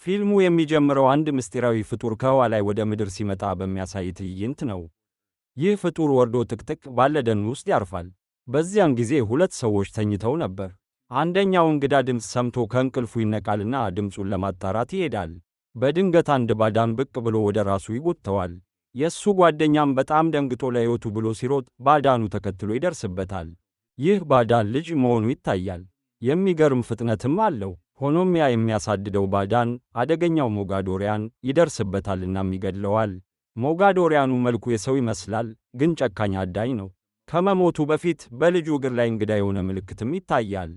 ፊልሙ የሚጀምረው አንድ ምስጢራዊ ፍጡር ከህዋ ላይ ወደ ምድር ሲመጣ በሚያሳይ ትዕይንት ነው። ይህ ፍጡር ወርዶ ጥቅጥቅ ባለ ደን ውስጥ ያርፋል። በዚያን ጊዜ ሁለት ሰዎች ተኝተው ነበር። አንደኛው እንግዳ ድምፅ ሰምቶ ከእንቅልፉ ይነቃልና ድምፁን ለማጣራት ይሄዳል። በድንገት አንድ ባዳን ብቅ ብሎ ወደ ራሱ ይጎትተዋል። የእሱ ጓደኛም በጣም ደንግጦ ለሕይወቱ ብሎ ሲሮጥ ባዳኑ ተከትሎ ይደርስበታል። ይህ ባዳን ልጅ መሆኑ ይታያል። የሚገርም ፍጥነትም አለው። ሆኖም ያ የሚያሳድደው ባዳን አደገኛው ሞጋዶሪያን ይደርስበታልናም ይገድለዋል። ሞጋዶሪያኑ መልኩ የሰው ይመስላል፣ ግን ጨካኝ አዳኝ ነው። ከመሞቱ በፊት በልጁ እግር ላይ እንግዳ የሆነ ምልክትም ይታያል።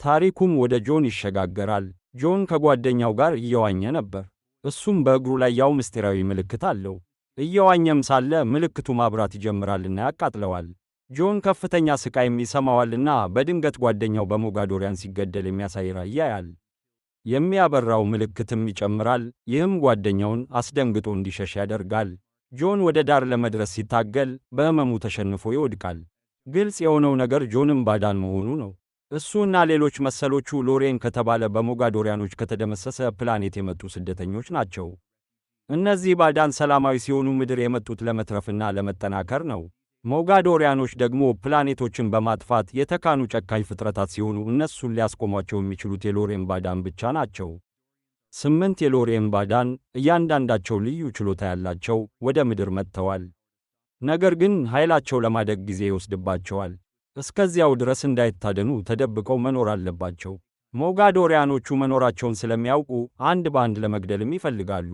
ታሪኩም ወደ ጆን ይሸጋገራል። ጆን ከጓደኛው ጋር እየዋኘ ነበር። እሱም በእግሩ ላይ ያው ምስጢራዊ ምልክት አለው። እየዋኘም ሳለ ምልክቱ ማብራት ይጀምራልና ያቃጥለዋል። ጆን ከፍተኛ ስቃይም ይሰማዋልና በድንገት ጓደኛው በሞጋዶሪያን ሲገደል የሚያሳይ ራእይ ያያል። የሚያበራው ምልክትም ይጨምራል። ይህም ጓደኛውን አስደንግጦ እንዲሸሽ ያደርጋል። ጆን ወደ ዳር ለመድረስ ሲታገል በሕመሙ ተሸንፎ ይወድቃል። ግልጽ የሆነው ነገር ጆንም ባዳን መሆኑ ነው። እሱና ሌሎች መሰሎቹ ሎሬን ከተባለ በሞጋዶሪያኖች ከተደመሰሰ ፕላኔት የመጡ ስደተኞች ናቸው። እነዚህ ባዳን ሰላማዊ ሲሆኑ ምድር የመጡት ለመትረፍና ለመጠናከር ነው። ሞጋዶሪያኖች ደግሞ ፕላኔቶችን በማጥፋት የተካኑ ጨካኝ ፍጥረታት ሲሆኑ እነሱን ሊያስቆሟቸው የሚችሉት የሎሬን ባዳን ብቻ ናቸው። 8 የሎሬን ባዳን እያንዳንዳቸው ልዩ ችሎታ ያላቸው ወደ ምድር መጥተዋል። ነገር ግን ኃይላቸው ለማደግ ጊዜ ይወስድባቸዋል። እስከዚያው ድረስ እንዳይታደኑ ተደብቀው መኖር አለባቸው። ሞጋዶሪያኖቹ መኖራቸውን ስለሚያውቁ አንድ በአንድ ለመግደልም ይፈልጋሉ።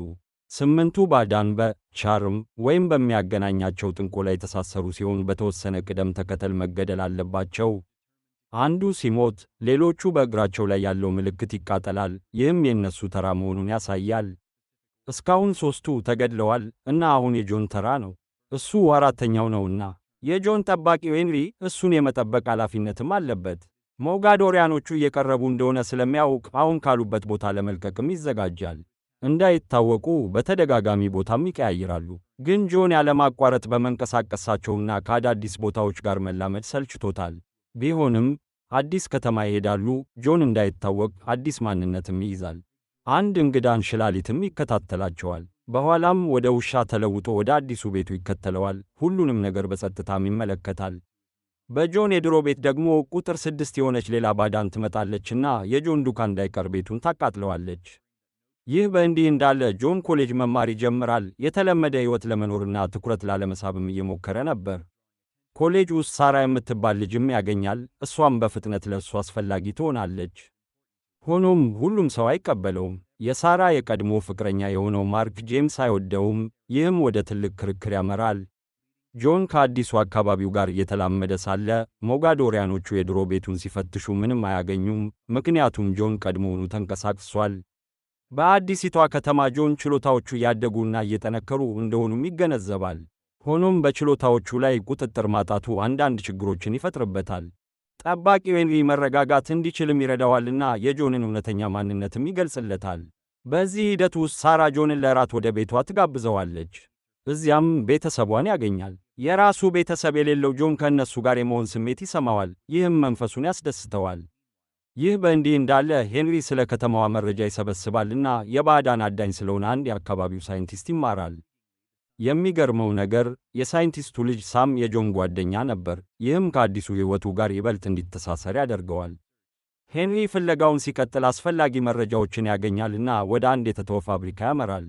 8ቱ ባዳን በቻርም ወይም በሚያገናኛቸው ጥንቆላ የተሳሰሩ ሲሆን በተወሰነ ቅደም ተከተል መገደል አለባቸው። አንዱ ሲሞት ሌሎቹ በእግራቸው ላይ ያለው ምልክት ይቃጠላል። ይህም የእነሱ ተራ መሆኑን ያሳያል። እስካሁን 3ቱ ተገድለዋል እና አሁን የጆን ተራ ነው። እሱ አራተኛው ነውና የጆን ጠባቂው ሄንሪ እሱን የመጠበቅ ኃላፊነትም አለበት። ሞጋዶሪያኖቹ እየቀረቡ እንደሆነ ስለሚያውቅ አሁን ካሉበት ቦታ ለመልቀቅም ይዘጋጃል። እንዳይታወቁ በተደጋጋሚ ቦታም ይቀያይራሉ። ግን ጆን ያለማቋረጥ በመንቀሳቀሳቸውና ከአዳዲስ ቦታዎች ጋር መላመድ ሰልችቶታል። ቢሆንም አዲስ ከተማ ይሄዳሉ። ጆን እንዳይታወቅ አዲስ ማንነትም ይይዛል። አንድ እንግዳ እንሽላሊትም ይከታተላቸዋል። በኋላም ወደ ውሻ ተለውጦ ወደ አዲሱ ቤቱ ይከተለዋል። ሁሉንም ነገር በጸጥታም ይመለከታል። በጆን የድሮ ቤት ደግሞ ቁጥር 6 የሆነች ሌላ ባዳን ትመጣለችና የጆን ዱካ እንዳይቀር ቤቱን ታቃጥለዋለች። ይህ በእንዲህ እንዳለ ጆን ኮሌጅ መማር ይጀምራል። የተለመደ ሕይወት ለመኖርና ትኩረት ላለመሳብም እየሞከረ ነበር። ኮሌጅ ውስጥ ሳራ የምትባል ልጅም ያገኛል። እሷም በፍጥነት ለእሱ አስፈላጊ ትሆናለች። ሆኖም ሁሉም ሰው አይቀበለውም። የሳራ የቀድሞ ፍቅረኛ የሆነው ማርክ ጄምስ አይወደውም። ይህም ወደ ትልቅ ክርክር ያመራል። ጆን ከአዲሱ አካባቢው ጋር እየተላመደ ሳለ ሞጋዶሪያኖቹ የድሮ ቤቱን ሲፈትሹ ምንም አያገኙም። ምክንያቱም ጆን ቀድሞውኑ ተንቀሳቅሷል። በአዲሲቷ ከተማ ጆን ችሎታዎቹ እያደጉና እየጠነከሩ እንደሆኑም ይገነዘባል። ሆኖም በችሎታዎቹ ላይ ቁጥጥር ማጣቱ አንዳንድ ችግሮችን ይፈጥርበታል። ጠባቂው ሄንሪ መረጋጋት እንዲችልም ይረዳዋልና የጆንን እውነተኛ ማንነትም ይገልጽለታል። በዚህ ሂደት ውስጥ ሳራ ጆንን ለራት ወደ ቤቷ ትጋብዘዋለች። እዚያም ቤተሰቧን ያገኛል። የራሱ ቤተሰብ የሌለው ጆን ከእነሱ ጋር የመሆን ስሜት ይሰማዋል። ይህም መንፈሱን ያስደስተዋል። ይህ በእንዲህ እንዳለ ሄንሪ ስለ ከተማዋ መረጃ ይሰበስባልና የባዕዳን አዳኝ ስለሆነ አንድ የአካባቢው ሳይንቲስት ይማራል። የሚገርመው ነገር የሳይንቲስቱ ልጅ ሳም የጆን ጓደኛ ነበር። ይህም ከአዲሱ ሕይወቱ ጋር ይበልጥ እንዲተሳሰር ያደርገዋል። ሄንሪ ፍለጋውን ሲቀጥል አስፈላጊ መረጃዎችን ያገኛልና ወደ አንድ የተተወ ፋብሪካ ያመራል።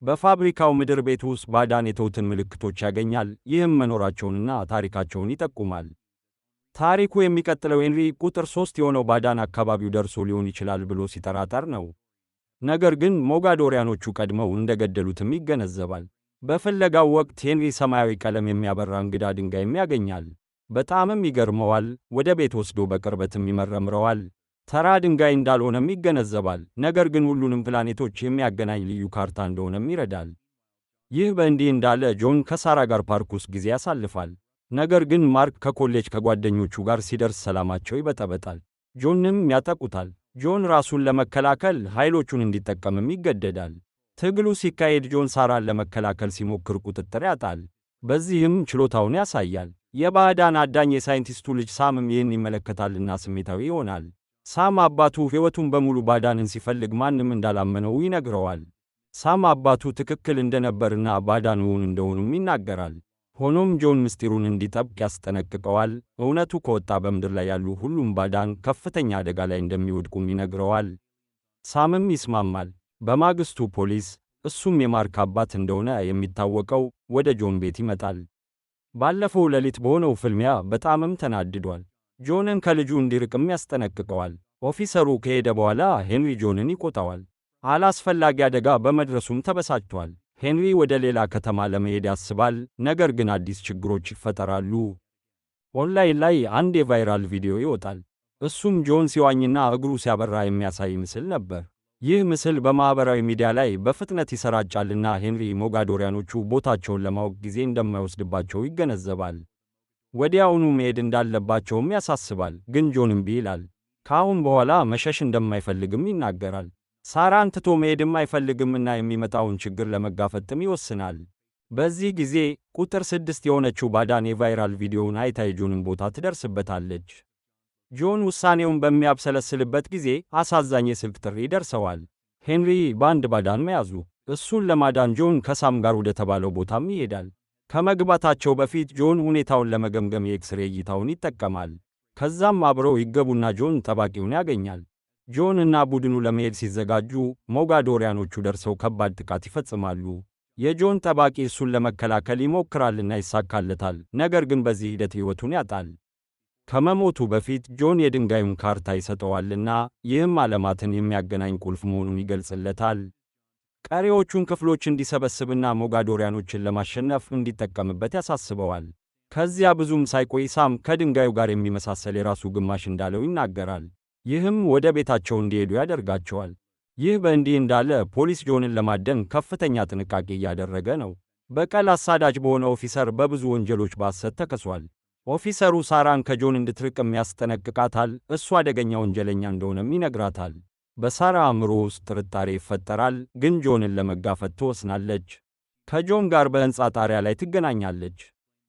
በፋብሪካው ምድር ቤት ውስጥ ባዕዳን የተዉትን ምልክቶች ያገኛል። ይህም መኖራቸውንና ታሪካቸውን ይጠቁማል። ታሪኩ የሚቀጥለው ሄንሪ ቁጥር 3 የሆነው ባዕዳን አካባቢው ደርሶ ሊሆን ይችላል ብሎ ሲጠራጠር ነው። ነገር ግን ሞጋዶሪያኖቹ ቀድመው እንደገደሉትም ይገነዘባል። በፍለጋው ወቅት ሄንሪ ሰማያዊ ቀለም የሚያበራ እንግዳ ድንጋይም ያገኛል። በጣምም ይገርመዋል። ወደ ቤት ወስዶ በቅርበትም ይመረምረዋል። ተራ ድንጋይ እንዳልሆነም ይገነዘባል። ነገር ግን ሁሉንም ፕላኔቶች የሚያገናኝ ልዩ ካርታ እንደሆነም ይረዳል። ይህ በእንዲህ እንዳለ ጆን ከሳራ ጋር ፓርክ ውስጥ ጊዜ ያሳልፋል። ነገር ግን ማርክ ከኮሌጅ ከጓደኞቹ ጋር ሲደርስ ሰላማቸው ይበጠበጣል። ጆንም ያጠቁታል። ጆን ራሱን ለመከላከል ኃይሎቹን እንዲጠቀምም ይገደዳል። ትግሉ ሲካሄድ ጆን ሳራን ለመከላከል ሲሞክር ቁጥጥር ያጣል። በዚህም ችሎታውን ያሳያል። የባዕዳን አዳኝ የሳይንቲስቱ ልጅ ሳምም ይህን ይመለከታልና ስሜታዊ ይሆናል። ሳም አባቱ ሕይወቱን በሙሉ ባዳንን ሲፈልግ ማንም እንዳላመነው ይነግረዋል። ሳም አባቱ ትክክል እንደነበርና ባዳን እውን እንደሆኑም ይናገራል። ሆኖም ጆን ምስጢሩን እንዲጠብቅ ያስጠነቅቀዋል። እውነቱ ከወጣ በምድር ላይ ያሉ ሁሉም ባዳን ከፍተኛ አደጋ ላይ እንደሚወድቁም ይነግረዋል። ሳምም ይስማማል። በማግስቱ ፖሊስ፣ እሱም የማርክ አባት እንደሆነ የሚታወቀው፣ ወደ ጆን ቤት ይመጣል። ባለፈው ሌሊት በሆነው ፍልሚያ በጣምም ተናድዷል። ጆንን ከልጁ እንዲርቅም ያስጠነቅቀዋል። ኦፊሰሩ ከሄደ በኋላ ሄንሪ ጆንን ይቆጣዋል። አላስፈላጊ አደጋ በመድረሱም ተበሳጭቷል። ሄንሪ ወደ ሌላ ከተማ ለመሄድ ያስባል፣ ነገር ግን አዲስ ችግሮች ይፈጠራሉ። ኦንላይን ላይ አንድ የቫይራል ቪዲዮ ይወጣል። እሱም ጆን ሲዋኝና እግሩ ሲያበራ የሚያሳይ ምስል ነበር። ይህ ምስል በማኅበራዊ ሚዲያ ላይ በፍጥነት ይሰራጫልና ሄንሪ ሞጋዶሪያኖቹ ቦታቸውን ለማወቅ ጊዜ እንደማይወስድባቸው ይገነዘባል። ወዲያውኑ መሄድ እንዳለባቸውም ያሳስባል፣ ግን ጆን እምቢ ይላል። ከአሁን በኋላ መሸሽ እንደማይፈልግም ይናገራል። ሳራን ትቶ መሄድም አይፈልግምና የሚመጣውን ችግር ለመጋፈጥም ይወስናል። በዚህ ጊዜ ቁጥር 6 የሆነችው ባዳን የቫይራል ቪዲዮውን አይታ የጆንን ቦታ ትደርስበታለች። ጆን ውሳኔውን በሚያብሰለስልበት ጊዜ አሳዛኝ የስልክ ጥሪ ይደርሰዋል። ሄንሪ በአንድ ባዳን መያዙ። እሱን ለማዳን ጆን ከሳም ጋር ወደ ተባለው ቦታም ይሄዳል። ከመግባታቸው በፊት ጆን ሁኔታውን ለመገምገም የኤክስሬ እይታውን ይጠቀማል። ከዛም አብረው ይገቡና ጆን ጠባቂውን ያገኛል። ጆን እና ቡድኑ ለመሄድ ሲዘጋጁ ሞጋዶሪያኖቹ ደርሰው ከባድ ጥቃት ይፈጽማሉ። የጆን ጠባቂ እሱን ለመከላከል ይሞክራልና ይሳካለታል፣ ነገር ግን በዚህ ሂደት ሕይወቱን ያጣል። ከመሞቱ በፊት ጆን የድንጋዩን ካርታ ይሰጠዋልና ይህም ዓለማትን የሚያገናኝ ቁልፍ መሆኑን ይገልጽለታል። ቀሪዎቹን ክፍሎች እንዲሰበስብና ሞጋዶሪያኖችን ለማሸነፍ እንዲጠቀምበት ያሳስበዋል። ከዚያ ብዙም ሳይቆይ ሳም ከድንጋዩ ጋር የሚመሳሰል የራሱ ግማሽ እንዳለው ይናገራል። ይህም ወደ ቤታቸው እንዲሄዱ ያደርጋቸዋል። ይህ በእንዲህ እንዳለ ፖሊስ ጆንን ለማደን ከፍተኛ ጥንቃቄ እያደረገ ነው። በቀል አሳዳጅ በሆነ ኦፊሰር በብዙ ወንጀሎች በሐሰት ተከሷል። ኦፊሰሩ ሳራን ከጆን እንድትርቅም ያስጠነቅቃታል፣ እሱ አደገኛ ወንጀለኛ እንደሆነም ይነግራታል። በሳራ አእምሮ ውስጥ ጥርጣሬ ይፈጠራል፣ ግን ጆንን ለመጋፈጥ ትወስናለች። ከጆን ጋር በሕንፃ ጣሪያ ላይ ትገናኛለች።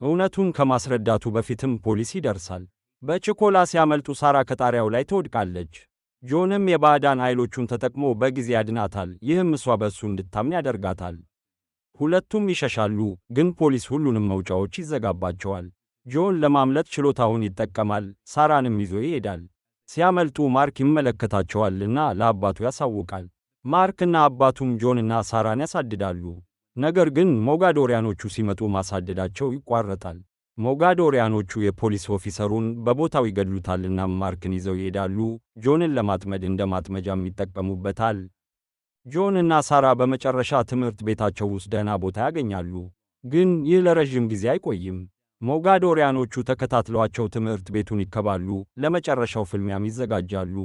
እውነቱን ከማስረዳቱ በፊትም ፖሊስ ይደርሳል። በችኮላ ሲያመልጡ ሳራ ከጣሪያው ላይ ትወድቃለች። ጆንም የባዕዳን ኃይሎቹን ተጠቅሞ በጊዜ ያድናታል፣ ይህም እሷ በእሱ እንድታምን ያደርጋታል። ሁለቱም ይሸሻሉ፣ ግን ፖሊስ ሁሉንም መውጫዎች ይዘጋባቸዋል። ጆን ለማምለጥ ችሎታውን ይጠቀማል፣ ሳራንም ይዞ ይሄዳል። ሲያመልጡ ማርክ ይመለከታቸዋልና ለአባቱ ያሳውቃል። ማርክና አባቱም ጆንና ሳራን ያሳድዳሉ። ነገር ግን ሞጋዶሪያኖቹ ሲመጡ ማሳደዳቸው ይቋረጣል። ሞጋዶሪያኖቹ የፖሊስ ኦፊሰሩን በቦታው ይገድሉታልና ማርክን ይዘው ይሄዳሉ። ጆንን ለማጥመድ እንደ ማጥመጃም ይጠቀሙበታል። ጆን እና ሳራ በመጨረሻ ትምህርት ቤታቸው ውስጥ ደህና ቦታ ያገኛሉ። ግን ይህ ለረዥም ጊዜ አይቆይም። ሞጋዶሪያኖቹ ተከታትለዋቸው ትምህርት ቤቱን ይከባሉ፣ ለመጨረሻው ፍልሚያም ይዘጋጃሉ።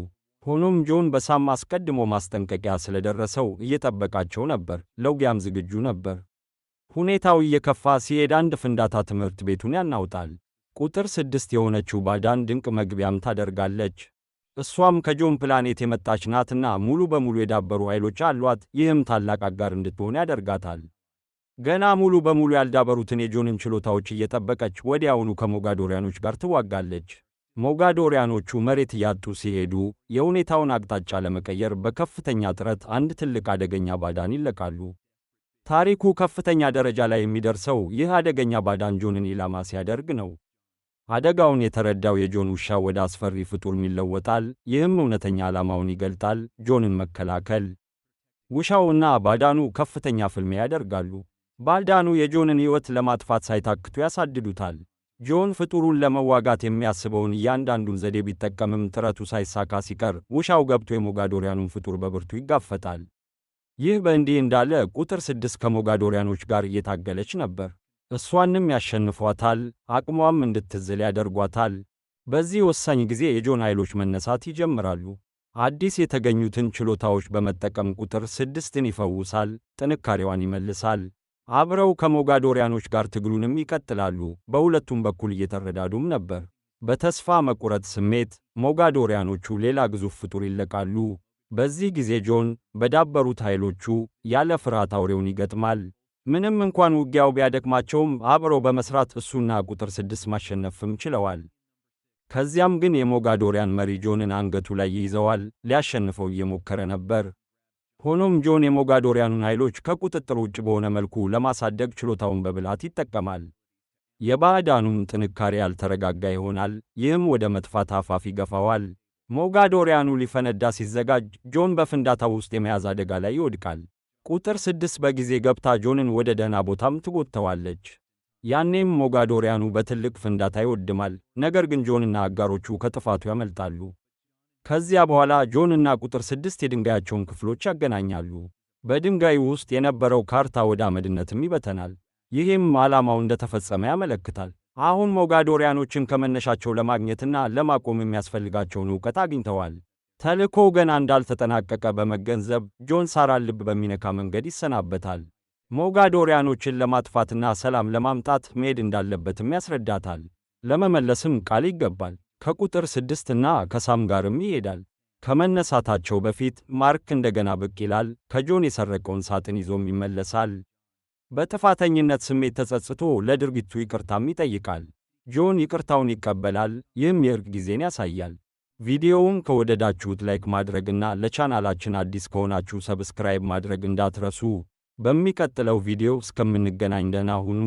ሆኖም ጆን በሳም አስቀድሞ ማስጠንቀቂያ ስለደረሰው እየጠበቃቸው ነበር፣ ለውጊያም ዝግጁ ነበር። ሁኔታው እየከፋ ሲሄድ አንድ ፍንዳታ ትምህርት ቤቱን ያናውጣል። ቁጥር 6 የሆነችው ባዳን ድንቅ መግቢያም ታደርጋለች። እሷም ከጆን ፕላኔት የመጣች ናትና ሙሉ በሙሉ የዳበሩ ኃይሎች አሏት፣ ይህም ታላቅ አጋር እንድትሆን ያደርጋታል። ገና ሙሉ በሙሉ ያልዳበሩትን የጆንን ችሎታዎች እየጠበቀች ወዲያውኑ ከሞጋዶሪያኖች ጋር ትዋጋለች። ሞጋዶሪያኖቹ መሬት እያጡ ሲሄዱ የሁኔታውን አቅጣጫ ለመቀየር በከፍተኛ ጥረት አንድ ትልቅ አደገኛ ባዳን ይለቃሉ። ታሪኩ ከፍተኛ ደረጃ ላይ የሚደርሰው ይህ አደገኛ ባዳን ጆንን ኢላማ ሲያደርግ ነው። አደጋውን የተረዳው የጆን ውሻ ወደ አስፈሪ ፍጡር ይለወጣል። ይህም እውነተኛ ዓላማውን ይገልጣል፣ ጆንን መከላከል። ውሻውና ባዳኑ ከፍተኛ ፍልሚያ ያደርጋሉ። ባዳኑ የጆንን ሕይወት ለማጥፋት ሳይታክቱ ያሳድዱታል። ጆን ፍጡሩን ለመዋጋት የሚያስበውን እያንዳንዱን ዘዴ ቢጠቀምም ጥረቱ ሳይሳካ ሲቀር ውሻው ገብቶ የሞጋዶሪያኑን ፍጡር በብርቱ ይጋፈጣል። ይህ በእንዲህ እንዳለ ቁጥር 6 ከሞጋዶሪያኖች ጋር እየታገለች ነበር። እሷንም ያሸንፏታል፣ አቅሟም እንድትዝል ያደርጓታል። በዚህ ወሳኝ ጊዜ የጆን ኃይሎች መነሳት ይጀምራሉ። አዲስ የተገኙትን ችሎታዎች በመጠቀም ቁጥር 6ን ይፈውሳል፣ ጥንካሬዋን ይመልሳል። አብረው ከሞጋዶሪያኖች ጋር ትግሉንም ይቀጥላሉ። በሁለቱም በኩል እየተረዳዱም ነበር። በተስፋ መቁረጥ ስሜት ሞጋዶሪያኖቹ ሌላ ግዙፍ ፍጡር ይለቃሉ። በዚህ ጊዜ ጆን በዳበሩት ኃይሎቹ ያለ ፍርሃት አውሬውን ይገጥማል። ምንም እንኳን ውጊያው ቢያደክማቸውም አብረው በመስራት እሱና ቁጥር 6 ማሸነፍም ችለዋል። ከዚያም ግን የሞጋዶሪያን መሪ ጆንን አንገቱ ላይ ይይዘዋል። ሊያሸንፈው እየሞከረ ነበር። ሆኖም ጆን የሞጋዶሪያኑን ኃይሎች ከቁጥጥር ውጭ በሆነ መልኩ ለማሳደግ ችሎታውን በብልሃት ይጠቀማል። የባዕዳኑም ጥንካሬ ያልተረጋጋ ይሆናል። ይህም ወደ መጥፋት አፋፍ ይገፋዋል። ሞጋዶሪያኑ ሊፈነዳ ሲዘጋጅ ጆን በፍንዳታው ውስጥ የመያዝ አደጋ ላይ ይወድቃል። ቁጥር 6 በጊዜ ገብታ ጆንን ወደ ደህና ቦታም ትጎትተዋለች። ያኔም ሞጋዶሪያኑ በትልቅ ፍንዳታ ይወድማል። ነገር ግን ጆንና አጋሮቹ ከጥፋቱ ያመልጣሉ። ከዚያ በኋላ ጆንና ቁጥር 6 የድንጋያቸውን ክፍሎች ያገናኛሉ። በድንጋዩ ውስጥ የነበረው ካርታ ወደ አመድነትም ይበተናል። ይህም ዓላማው እንደተፈጸመ ያመለክታል። አሁን ሞጋዶሪያኖችን ከመነሻቸው ለማግኘትና ለማቆም የሚያስፈልጋቸውን ዕውቀት አግኝተዋል። ተልእኮው ገና እንዳልተጠናቀቀ በመገንዘብ ጆን ሳራን ልብ በሚነካ መንገድ ይሰናበታል። ሞጋዶሪያኖችን ለማጥፋትና ሰላም ለማምጣት መሄድ እንዳለበትም ያስረዳታል። ለመመለስም ቃል ይገባል። ከቁጥር 6 እና ከሳም ጋርም ይሄዳል። ከመነሳታቸው በፊት ማርክ እንደገና ብቅ ይላል። ከጆን የሰረቀውን ሳጥን ይዞም ይመለሳል። በጥፋተኝነት ስሜት ተጸጽቶ ለድርጊቱ ይቅርታም ይጠይቃል። ጆን ይቅርታውን ይቀበላል። ይህም የእርቅ ጊዜን ያሳያል። ቪዲዮውን ከወደዳችሁት ላይክ ማድረግና ለቻናላችን አዲስ ከሆናችሁ ሰብስክራይብ ማድረግ እንዳትረሱ። በሚቀጥለው ቪዲዮ እስከምንገናኝ ደህና ሁኑ።